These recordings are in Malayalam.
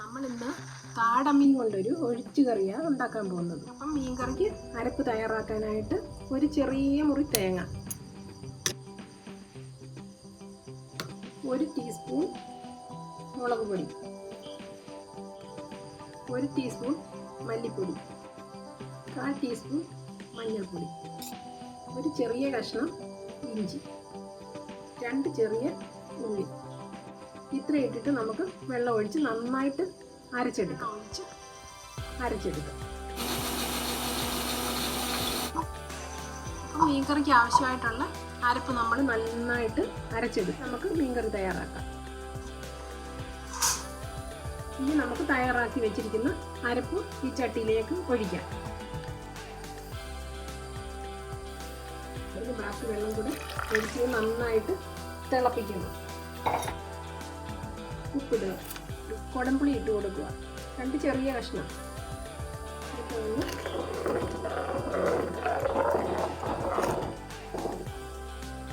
നമ്മളിന്ന് കാടമീൻ കൊണ്ടൊരു ഒഴിച്ചുകറിയാണ് ഉണ്ടാക്കാൻ പോകുന്നത്. അപ്പം മീൻകറിക്ക് അരപ്പ് തയ്യാറാക്കാനായിട്ട് ഒരു ചെറിയ മുറി തേങ്ങ, 1 ടീസ്പൂൺ മുളക് പൊടി, 1 ടീസ്പൂൺ മല്ലിപ്പൊടി, 1/4 ടീസ്പൂൺ മഞ്ഞൾപ്പൊടി, ഒരു ചെറിയ കഷ്ണം ഇഞ്ചി, 2 ചെറിയ ഉള്ളി. ഇത്ര ഇട്ടിട്ട് നമുക്ക് വെള്ളം ഒഴിച്ച് നന്നായിട്ട് അരച്ചെടുക്കാം. മീൻകറിക്ക് ആവശ്യമായിട്ടുള്ള അരപ്പ് നമ്മൾ നന്നായിട്ട് അരച്ചെടുക്കും. നമുക്ക് മീൻകറി തയ്യാറാക്കാം. ഇനി നമുക്ക് തയ്യാറാക്കി വെച്ചിരിക്കുന്ന അരപ്പ് ഈ ചട്ടിയിലേക്ക് ഒഴിക്കാം. ഒരു ഗ്ലാസ് വെള്ളം കൂടെ ഒഴിച്ച് നന്നായിട്ട് തിളപ്പിക്കണം. ഉപ്പിടുക, കുടംപുളി ഇട്ട് കൊടുക്കുക, 2 ചെറിയ കഷ്ണം.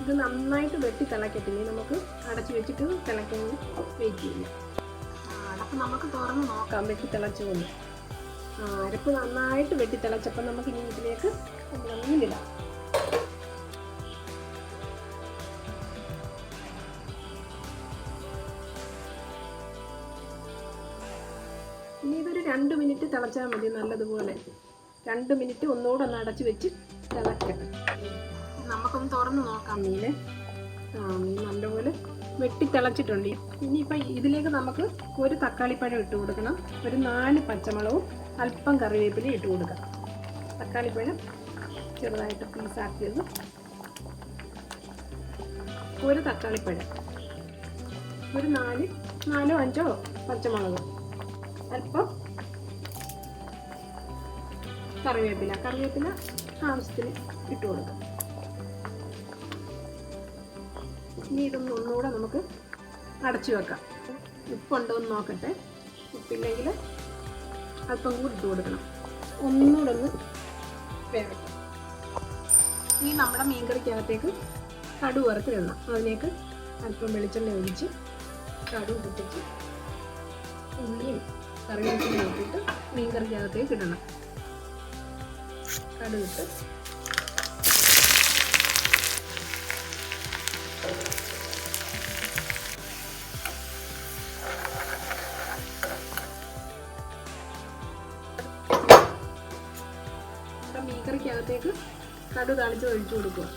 ഇത് നന്നായിട്ട് വെട്ടി തിളക്കട്ടെ. നമുക്ക് അടച്ചു വെച്ചിട്ട് തിളക്കാൻ വെയിറ്റ് ചെയ്യാം. അടപ്പ് നമുക്ക് തുറന്ന് നോക്കാം. വെട്ടി തിളച്ചു കൊണ്ട് അരപ്പ് നന്നായിട്ട് വെട്ടി തിളച്ചപ്പോൾ നമുക്ക് ഇനി ഇതിലേക്ക് നമ്മുടെ മീനിടാം. ഇനി ഇതൊരു 2 മിനിറ്റ് തിളച്ചാൽ മതി. നല്ലതുപോലെ 2 മിനിറ്റ് ഒന്നുകൂടെ ഒന്ന് അടച്ചു വെച്ച് തിളക്കട്ടെ. നമുക്കൊന്ന് തുറന്ന് നോക്കാം. മീൻ നല്ലപോലെ വെട്ടി തിളച്ചിട്ടുണ്ട്. ഇനിയിപ്പോൾ ഇതിലേക്ക് നമുക്ക് ഒരു തക്കാളിപ്പഴം ഇട്ട് കൊടുക്കണം, ഒരു 4 പച്ചമുളകും അല്പം കറിവേപ്പില ഇട്ട് കൊടുക്കാം. തക്കാളിപ്പഴം ചെറുതായിട്ട് പീസാക്കിയത്, ഒരു തക്കാളിപ്പഴം, ഒരു 4 5 പച്ചമുളക്, അല്പം കറിവേപ്പില ആവശ്യത്തിന് ഇട്ട് കൊടുക്കാം. ഇനി ഇതൊന്ന് ഒന്നുകൂടെ നമുക്ക് അടച്ചു വെക്കാം. ഉപ്പുണ്ടോ എന്ന് നോക്കട്ടെ. ഉപ്പില്ലെങ്കിൽ അല്പം കൂടി ഇട്ട് കൊടുക്കണം. ഒന്നുകൂടെ ഒന്ന് വേവട്ടെ. ഇനി നമ്മുടെ മീൻകറിക്കകത്തേക്ക് കടുക് വറുത്തിടണം. അതിലേക്ക് അല്പം വെളിച്ചെണ്ണ ഒഴിച്ച് കടുക് പൊട്ടിച്ച് ഉള്ളിയും കറിവേപ്പില ഇട്ടിട്ട് മീൻകറിക്കകത്തേക്ക് ഇടണം. കടുകിട്ട് മീൻകറിക്കകത്തേക്ക് കടുക് താളിച്ച് ഒഴിച്ചു കൊടുക്കുക.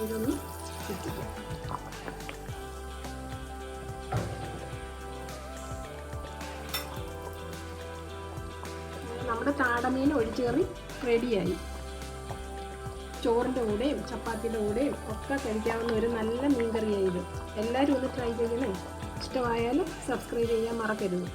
ഇതൊന്ന് ചുറ്റിക്കുക. നമ്മുടെ കാടമീൻ ഒഴിച്ചുകറി റെഡിയായി. ചോറിൻ്റെ കൂടെയും ചപ്പാത്തിയുടെ കൂടെയും ഒക്കെ കഴിക്കാവുന്ന ഒരു നല്ല മീൻകറിയായി ഇത്. എല്ലാവരും ഒന്ന് ട്രൈ ചെയ്യണേ. ഇഷ്ടമായാലും സബ്സ്ക്രൈബ് ചെയ്യാൻ മറക്കരുത്.